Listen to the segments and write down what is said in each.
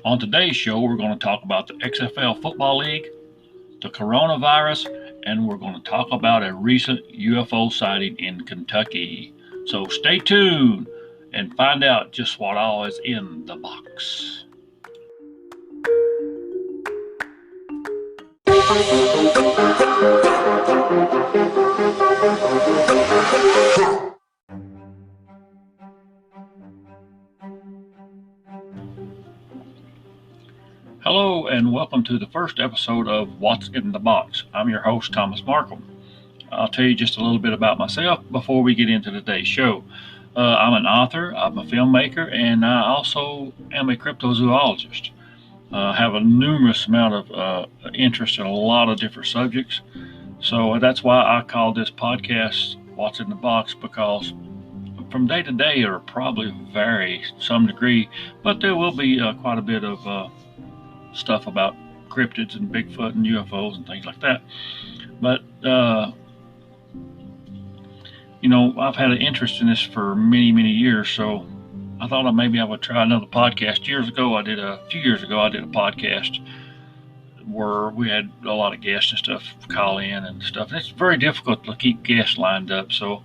On today's show, we're going to talk about the XFL Football League, the coronavirus, and we're going to talk about a recent UFO sighting in Kentucky. So stay tuned and find out just what all is in the box. Hello and welcome to the first episode of What's in the Box. I'm your host, Thomas Marcum. I'll tell you just a little bit about myself before we get into today's show. I'm an author, I'm a filmmaker, and I also am a cryptozoologist. I have a numerous amount of interest in a lot of different subjects. So that's why I call this podcast What's in the Box, because from day to day it'll probably vary some degree, but there will be quite a bit of stuff about cryptids and Bigfoot and UFOs and things like that. But I've had an interest in this for many years, so I thought maybe I would try another podcast. A few years ago I did a podcast where we had a lot of guests and stuff call in and stuff. And it's very difficult to keep guests lined up, so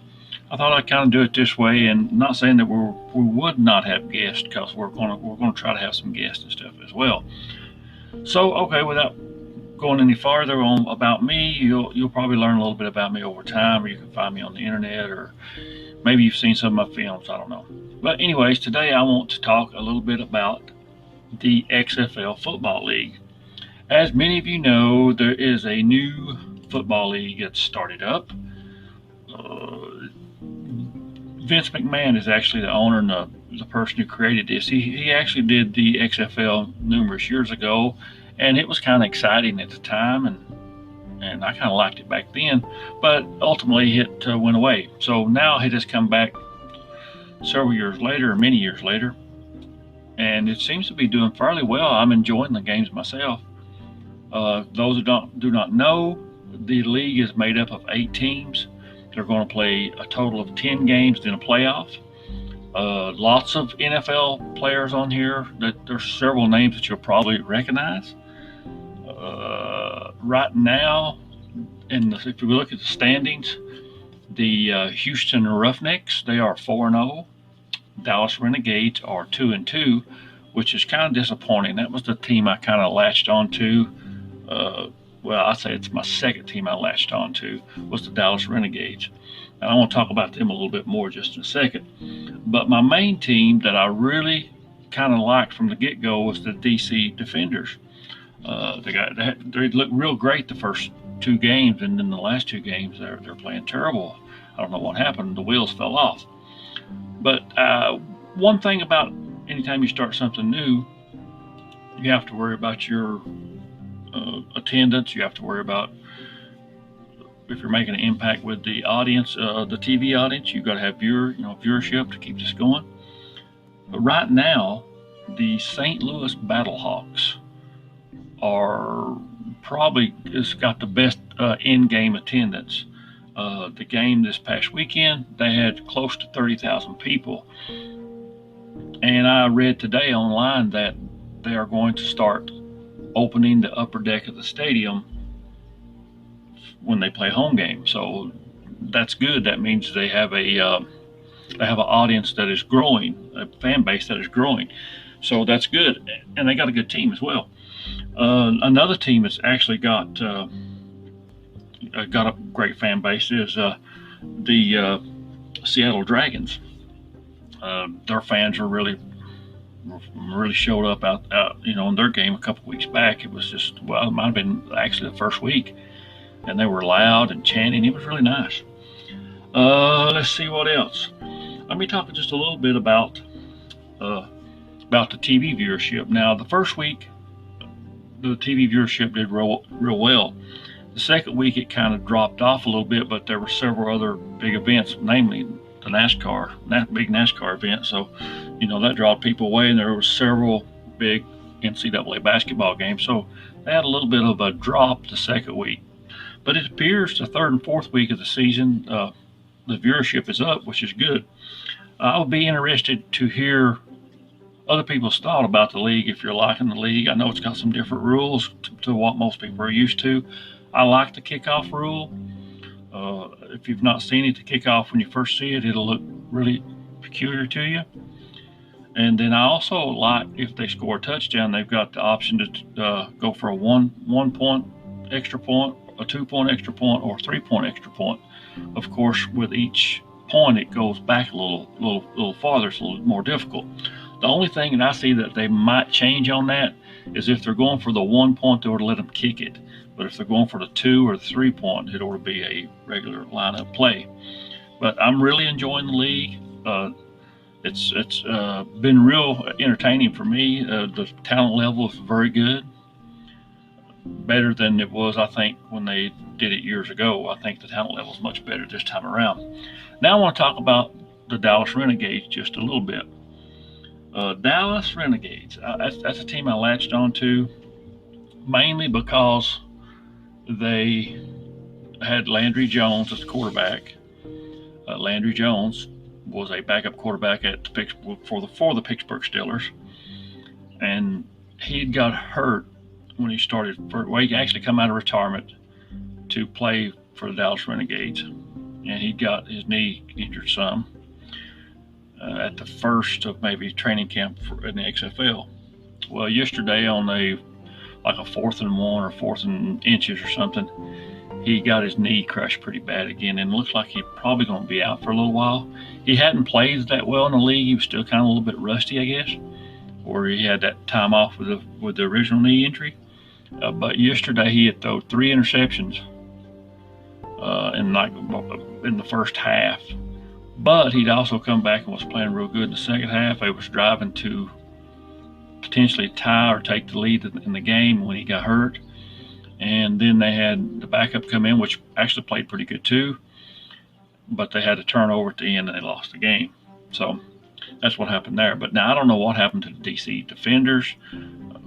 I thought I'd kind of do it this way. And not saying that we would not have guests, because we're going to try to have some guests and stuff as well. So, okay, without going any farther on about me, you'll probably learn a little bit about me over time, or you can find me on the internet, or maybe you've seen some of my films, I don't know. But anyways, today I want to talk a little bit about the XFL Football League. As many of you know, there is a new football league that's started up. Vince McMahon is actually the owner and the person who created this. He actually did the XFL numerous years ago, and it was kind of exciting at the time, and I kind of liked it back then, but ultimately it went away. So now it has come back several years later, or many years later, and it seems to be doing fairly well. I'm enjoying the games myself. Those who do not know, the league is made up of 8 teams. They're going to play a total of 10 games in a playoff. Lots of NFL players on here. There's several names that you'll probably recognize. Right now, if you look at the standings, the Houston Roughnecks, they are 4-0. Dallas Renegades are 2-2, which is kind of disappointing. That was the team I kind of latched onto. Well, I'd say it's my second team I latched onto, was the Dallas Renegades. And I want to talk about them a little bit more just in a second. But my main team that I really kind of liked from the get-go was the DC Defenders. They looked real great the first 2 games, and then the last 2 games they're playing terrible. I don't know what happened. The wheels fell off. But one thing about anytime you start something new, you have to worry about your attendance. You have to worry about if you're making an impact with the audience, the TV audience. You've got to have viewership to keep this going. But right now, the St. Louis Battlehawks are probably got the best in-game attendance. The game this past weekend, they had close to 30,000 people. And I read today online that they are going to start opening the upper deck of the stadium when they play home games. So that's good. That means they have an audience that is growing, a fan base that is growing. So that's good, and they got a good team as well. Another team that's actually got a great fan base is the Seattle Dragons. Their fans are really showed up out in their game a couple weeks back. It was just, well, it might have been actually the first week, and they were loud and chanting. It was really nice. Let's see what else. Let me talk just a little bit about the TV viewership. Now, the first week, the TV viewership did real well. The second week, it kind of dropped off a little bit, but there were several other big events, namely the big NASCAR event. So, that drawed people away, and there were several big NCAA basketball games. So they had a little bit of a drop the second week. But it appears the third and fourth week of the season, the viewership is up, which is good. I would be interested to hear other people's thought about the league. If you're liking the league, I know it's got some different rules to what most people are used to. I like the kickoff rule. If you've not seen it, the kickoff, when you first see it, it'll look really peculiar to you. And then I also like, if they score a touchdown, they've got the option to go for a one point extra point, a 2-point extra point, or a 3-point extra point. Of course, with each point, it goes back a little farther. It's a little more difficult. The only thing that I see that they might change on that is if they're going for the 1 point, they ought to let them kick it. But if they're going for the 2 or the 3 point, it ought to be a regular lineup play. But I'm really enjoying the league. It's been real entertaining for me. The talent level is very good, better than it was, I think, when they did it years ago. I think the talent level is much better this time around. Now I want to talk about the Dallas Renegades just a little bit. Dallas Renegades, that's a team I latched onto mainly because they had Landry Jones as the quarterback. Landry Jones was a backup quarterback for the Pittsburgh Steelers, and he got hurt when he started. He actually come out of retirement to play for the Dallas Renegades, and he got his knee injured some at the first of maybe training camp in the XFL. Well, yesterday on a 4th and 1 or 4th and inches or something, he got his knee crushed pretty bad again, and it looks like he's probably going to be out for a little while. He hadn't played that well in the league. He was still kind of a little bit rusty, I guess, or he had that time off with the original knee injury. But yesterday he had thrown 3 interceptions in the first half. But he'd also come back and was playing real good in the second half. They was driving to potentially tie or take the lead in the game when he got hurt. And then they had the backup come in, which actually played pretty good too. But they had a turnover at the end and they lost the game. So that's what happened there. But now I don't know what happened to the DC Defenders.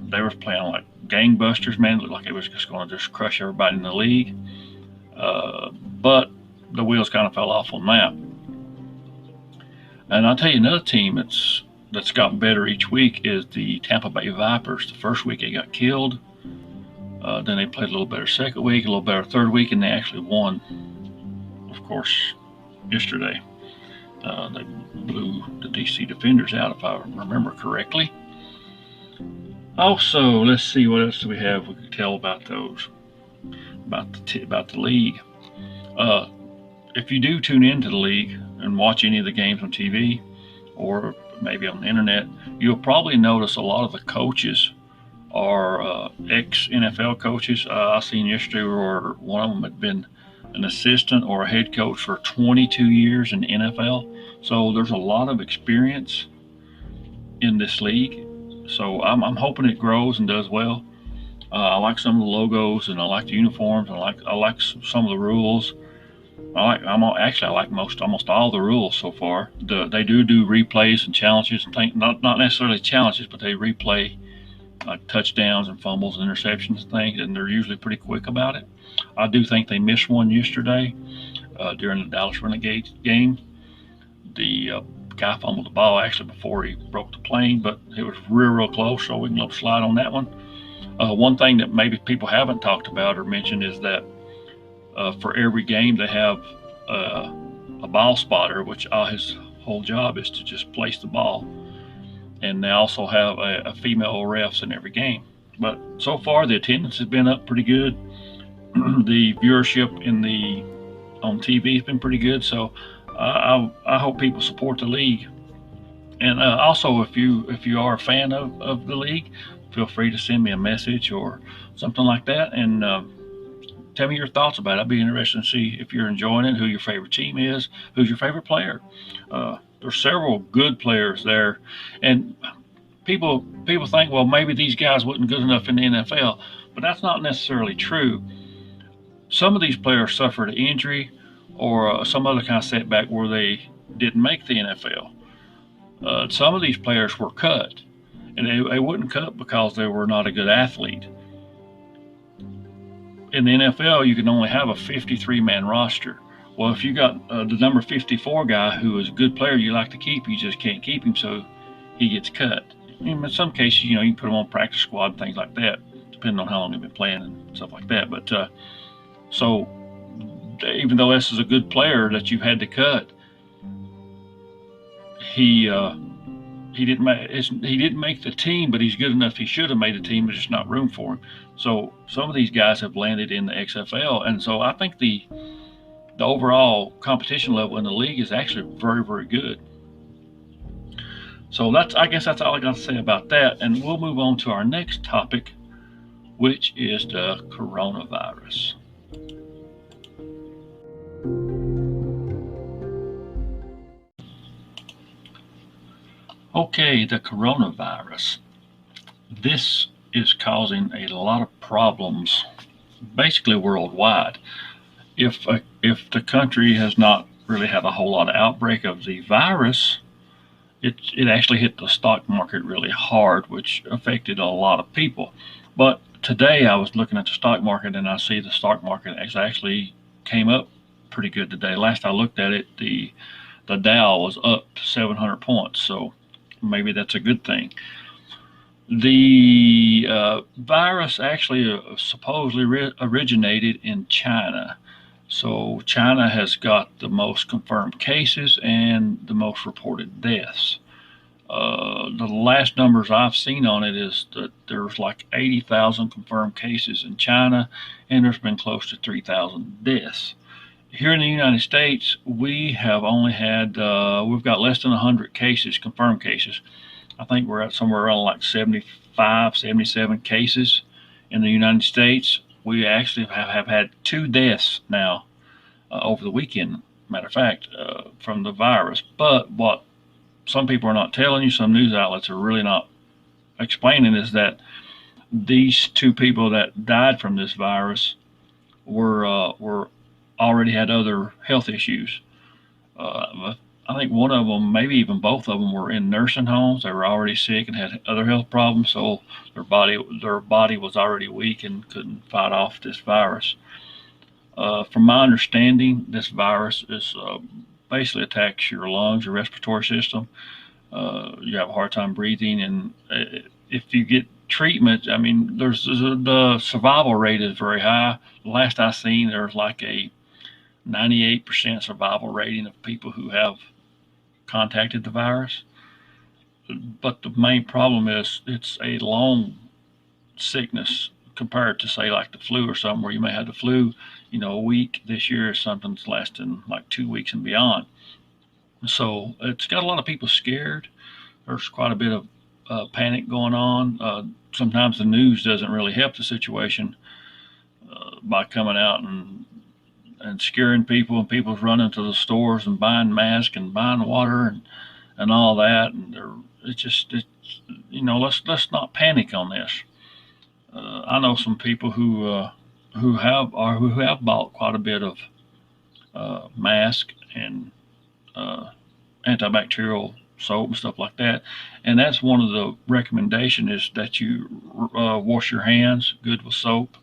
They were playing like gangbusters, man. It looked like it was just going to just crush everybody in the league. But the wheels kind of fell off on that. And I'll tell you another team that's gotten better each week is the Tampa Bay Vipers. The first week they got killed. Then they played a little better second week, a little better third week, and they actually won, of course, yesterday. They blew the DC Defenders out, if I remember correctly. Also, let's see what else do we have we can tell about those, about the league. If you do tune into the league and watch any of the games on TV or maybe on the internet, you'll probably notice a lot of the coaches are ex-NFL coaches. I seen yesterday where one of them had been an assistant or a head coach for 22 years in the NFL. So there's a lot of experience in this league. So I'm hoping it grows and does well. I like some of the logos and I like the uniforms. I like some of the rules. I like almost all the rules so far. They do replays and challenges and things. Not necessarily challenges, but they replay like touchdowns and fumbles and interceptions and things, and they're usually pretty quick about it. I do think they missed one yesterday during the Dallas Renegades game. The guy fumbled the ball actually before he broke the plane, but it was real close, so we can slide on that one. One thing that maybe people haven't talked about or mentioned is that for every game they have a ball spotter, which his whole job is to just place the ball. And they also have a female refs in every game. But so far the attendance has been up pretty good. The viewership on TV has been pretty good. So I hope people support the league. And also, if you are a fan of the league, feel free to send me a message or something like that, and tell me your thoughts about it. I'd be interested to see if you're enjoying it, who your favorite team is, who's your favorite player. There's several good players there, and people think, well, maybe these guys wasn't good enough in the NFL, but that's not necessarily true. Some of these players suffered an injury or some other kind of setback where they didn't make the NFL. Some of these players were cut, and they wouldn't cut because they were not a good athlete. In the NFL, you can only have a 53-man roster. Well, if you got the number 54 guy who is a good player you like to keep, you just can't keep him, so he gets cut. In some cases, you can put them on practice squad and things like that, depending on how long they've been playing and stuff like that. But so even though S is a good player that you've had to cut, he didn't make the team, but he's good enough. He should have made the team, but there's not room for him. So some of these guys have landed in the XFL, and so I think the overall competition level in the league is actually very, very good. So I guess that's all I got to say about that, and we'll move on to our next topic, which is the coronavirus. Okay, the coronavirus. This is causing a lot of problems, basically worldwide. If the country has not really had a whole lot of outbreak of the virus, it actually hit the stock market really hard, which affected a lot of people. But today I was looking at the stock market and I see the stock market actually came up pretty good today. Last I looked at it, the Dow was up 700 points, so maybe that's a good thing. The virus actually supposedly originated in China. So China has got the most confirmed cases and the most reported deaths. The last numbers I've seen on it is that there's like 80,000 confirmed cases in China, and there's been close to 3,000 deaths. Here in the United States, we have only had, we've got less than 100 cases, confirmed cases. I think we're at somewhere around like 75, 77 cases in the United States. We actually have had 2 deaths now over the weekend, matter of fact, from the virus. But what some people are not telling you, some news outlets are really not explaining, is that these 2 people that died from this virus were already had other health issues. I think one of them, maybe even both of them, were in nursing homes. They were already sick and had other health problems, so their body was already weak and couldn't fight off this virus. From my understanding, this virus is basically attacks your lungs, your respiratory system. You have a hard time breathing, and if you get treatment, I mean, the survival rate is very high. Last I seen, there's like a 98% survival rating of people who have contacted the virus. But the main problem is it's a long sickness compared to, say, like the flu or something, where you may have the flu, a week. This year something's lasting like 2 weeks and beyond. So it's got a lot of people scared. There's quite a bit of panic going on. Sometimes the news doesn't really help the situation by coming out and scaring people, and people's running to the stores and buying masks and buying water and all that. And let's not panic on this. I know some people who have bought quite a bit of mask and antibacterial soap and stuff like that. And that's one of the recommendation, is that you wash your hands good with soap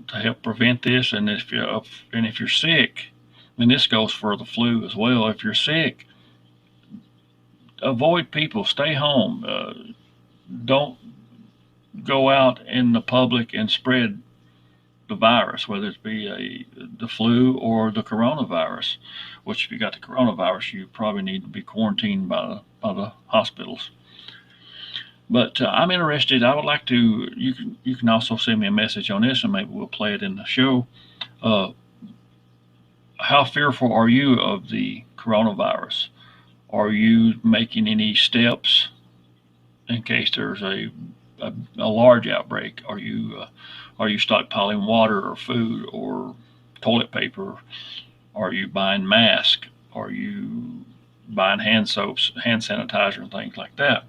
to help prevent this. And if you're sick, and this goes for the flu as well, if you're sick, avoid people, stay home. Don't go out in the public and spread the virus, whether it be the flu or the coronavirus. Which, if you got the coronavirus, you probably need to be quarantined by the hospitals. But I'm interested. I would like to. You can also send me a message on this, and maybe we'll play it in the show. How fearful are you of the coronavirus? Are you making any steps in case there's a large outbreak? Are you stockpiling water or food or toilet paper? Are you buying masks? Are you buying hand soaps, hand sanitizer, and things like that?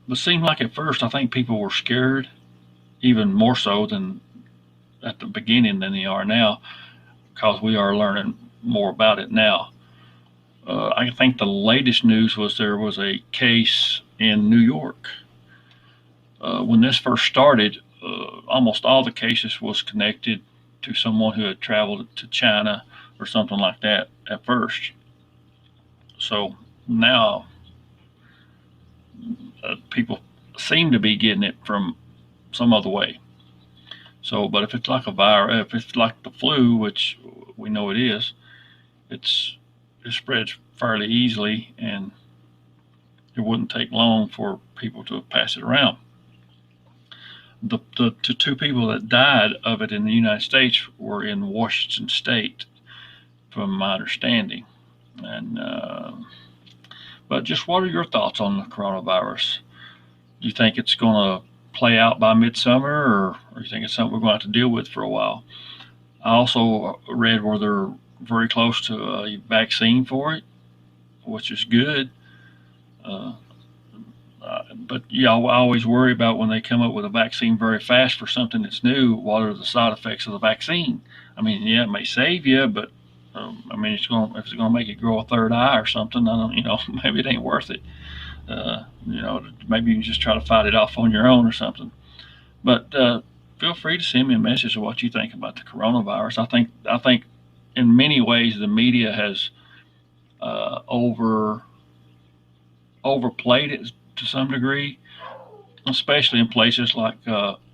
It seemed like at first, I think people were scared, even more so than at the beginning than they are now, because we are learning more about it now. I think the latest news was there was a case in New York. When this first started, almost all the cases was connected to someone who had traveled to China or something like that at first. So Now, people seem to be getting it from some other way. So, but if it's like a virus, if it's like the flu, which we know it is, it's it spreads fairly easily, and it wouldn't take long for people to pass it around. The two people that died of it in the United States were in Washington State, from my understanding. And but just what are your thoughts on the coronavirus? Do you think it's going to play out by midsummer, or you think it's something we're going to have to deal with for a while? I also read where they're very close to a vaccine for it, which is good. Uh, but yeah, I always worry about when they come up with a vaccine very fast for something that's new. What are the side effects of the vaccine? I mean, yeah, it may save you, but I mean, if it's going to make it grow a third eye or something, I don't, maybe it ain't worth it. Maybe you can just try to fight it off on your own or something. But feel free to send me a message of what you think about the coronavirus. I think in many ways the media has overplayed it to some degree, especially in places like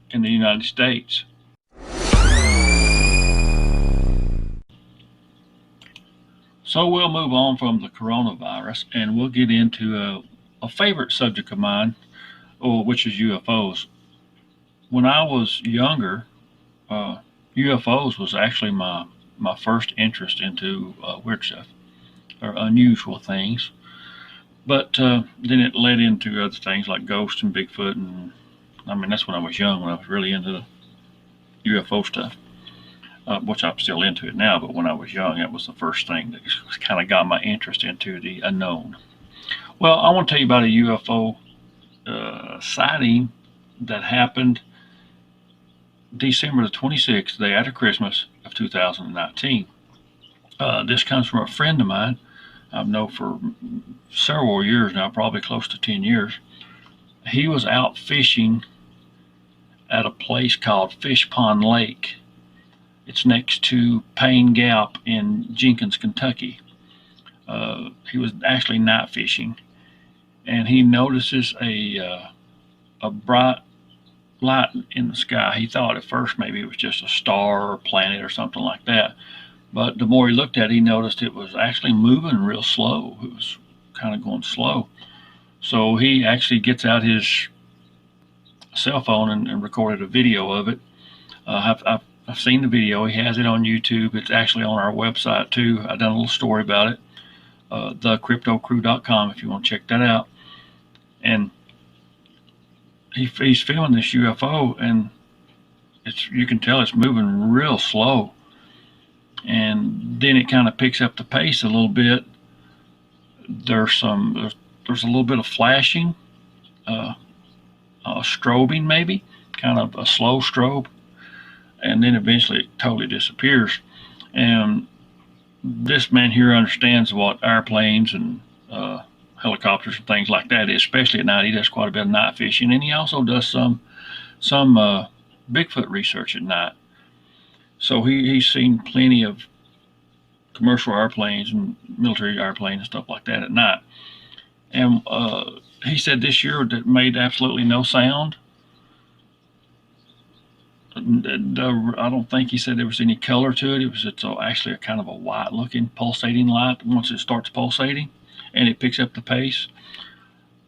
in the United States. So we'll move on from the coronavirus and we'll get into a favorite subject of mine, which is UFOs. When I was younger, UFOs was actually my first interest into weird stuff or unusual things. But then it led into other things like ghosts and Bigfoot, and I mean that's when I was young, when I was really into the UFO stuff, which I'm still into it now. But when I was young, that was the first thing that kind of got my interest into the unknown. Well, I want to tell you about a UFO sighting that happened December the 26th, the day after Christmas of 2019. This comes from a friend of mine I've known for several years now, probably close to 10 years. He was out fishing at a place called Fish Pond Lake. It's next to Payne Gap in Jenkins, Kentucky. He was actually night fishing, and he notices a bright light in the sky. He thought at first maybe it was just a star or planet or something like that. But the more he looked at it, he noticed it was actually moving real slow. It was kind of going slow. So he actually gets out his cell phone and recorded a video of it. I've seen the video. He has it on YouTube. It's actually on our website too. I've done a little story about it, thecryptocrew.com, if you want to check that out. And he's filming this UFO, and you can tell it's moving real slow. And then it kind of picks up the pace a little bit. There's a little bit of flashing, strobing maybe, kind of a slow strobe, and then eventually it totally disappears. And this man here understands what airplanes and helicopters and things like that is, especially at night. He does quite a bit of night fishing, and he also does some Bigfoot research at night. So he's seen plenty of commercial airplanes and military airplanes and stuff like that at night. And he said this year that made absolutely no sound. I don't think he said there was any color to it. It's actually a kind of a white looking pulsating light once it starts pulsating and it picks up the pace.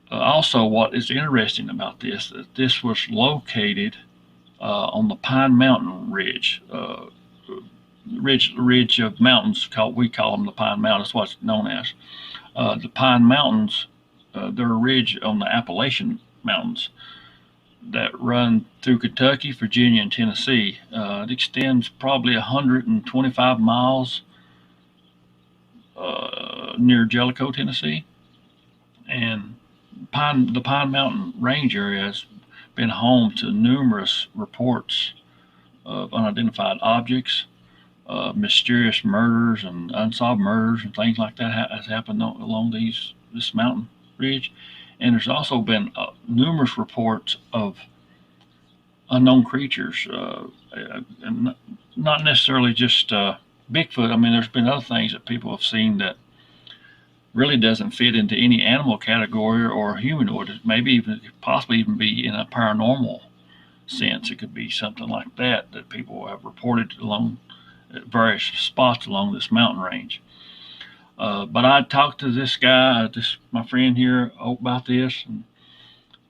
Also, what is interesting about this, that this was located on the Pine Mountain ridge, ridge of mountains. We call them the Pine Mountains. That's what it's known as. The Pine Mountains, they're a ridge on the Appalachian Mountains that run through Kentucky, Virginia, and Tennessee. It extends probably 125 miles near Jellicoe, Tennessee. And the Pine Mountain Range area has been home to numerous reports of unidentified objects, mysterious murders and unsolved murders and things like that has happened along this mountain ridge. And there's also been numerous reports of unknown creatures, and not necessarily just Bigfoot. I mean, there's been other things that people have seen that really doesn't fit into any animal category or humanoid. Maybe even possibly even be in a paranormal sense. It could be something like that that people have reported along various spots along this mountain range. But I talked to this guy, my friend here, about this,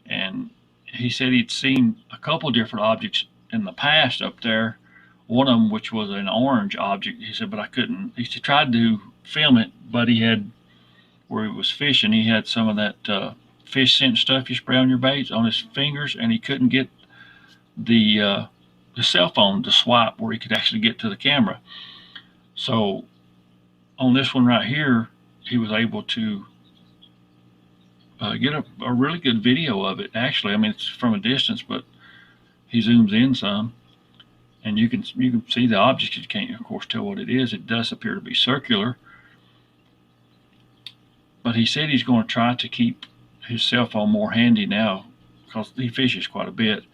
and he said he'd seen a couple different objects in the past up there. One of them, which was an orange object, he said, but I couldn't. He tried to film it, but he had where he was fishing. He had some of that fish scent stuff you spray on your baits on his fingers, and he couldn't get the cell phone to swipe where he could actually get to the camera. So on this one right here, he was able to get a really good video of it. Actually, I mean, it's from a distance, but he zooms in some, and you can see the object. You can't, of course, tell what it is. It does appear to be circular, but he said he's going to try to keep his cell phone more handy now because he fishes quite a bit,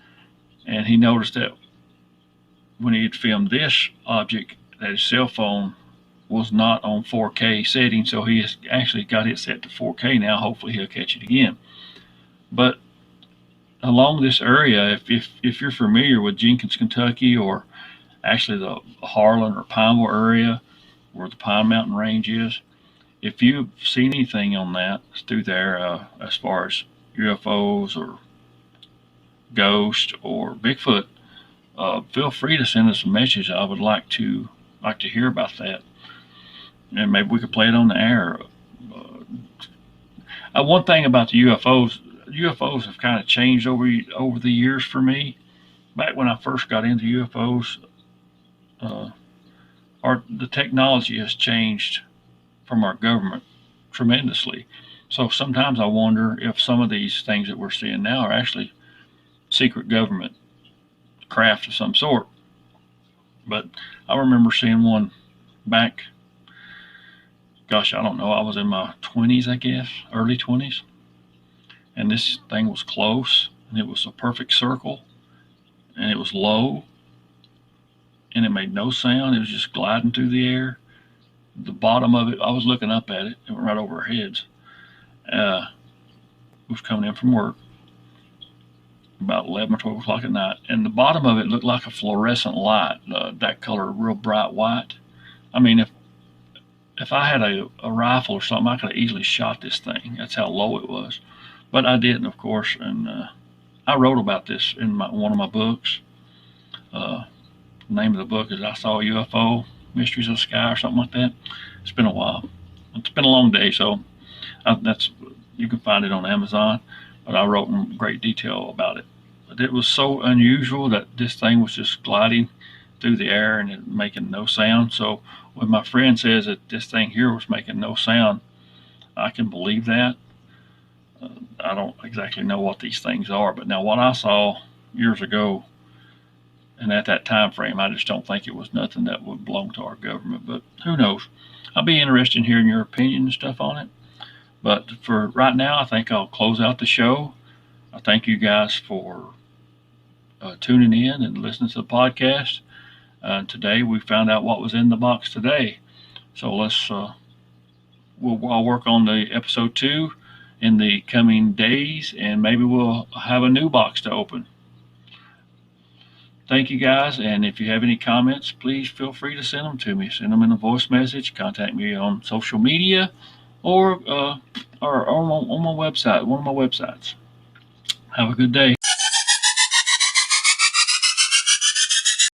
and he noticed that when he had filmed this object, that his cell phone was not on 4K setting, so he has actually got it set to 4K now. Hopefully he'll catch it again. But along this area, if you're familiar with Jenkins, Kentucky, or actually the Harlan or Pineville area where the Pine Mountain Range is, if you've seen anything on that through there as far as UFOs or ghosts or Bigfoot, feel free to send us a message. I would like to hear about that, and maybe we could play it on the air. One thing about the UFOs have kind of changed over the years for me. Back when I first got into UFOs, the technology has changed from our government tremendously. So sometimes I wonder if some of these things that we're seeing now are actually secret government craft of some sort. But I remember seeing one back, gosh, I don't know, I was in my 20s, I guess, early 20s. And this thing was close, and it was a perfect circle, and it was low, and it made no sound. It was just gliding through the air. The bottom of it, I was looking up at it. It went right over our heads. We was coming in from work about 11 or 12 o'clock at night, and the bottom of it looked like a fluorescent light, that color, real bright white. I mean, if I had a rifle or something, I could have easily shot this thing. That's how low it was. But I didn't, of course, and I wrote about this in one of my books. The name of the book is I Saw a UFO, Mysteries of the Sky, or something like that. It's been a while. It's been a long day, so you can find it on Amazon. But I wrote in great detail about it. But it was so unusual that this thing was just gliding through the air and it making no sound. So when my friend says that this thing here was making no sound, I can believe that. I don't exactly know what these things are, but now what I saw years ago and at that time frame, I just don't think it was nothing that would belong to our government. But who knows? I'll be interested in hearing your opinion and stuff on it. But for right now, I think I'll close out the show. I thank you guys for tuning in and listening to the podcast. Today we found out what was in the box today. So I'll work on the episode 2 in the coming days, and maybe we'll have a new box to open. Thank you guys, and if you have any comments, please feel free to send them to me. Send them in a voice message, contact me on social media, or on my website, one of my websites. Have a good day.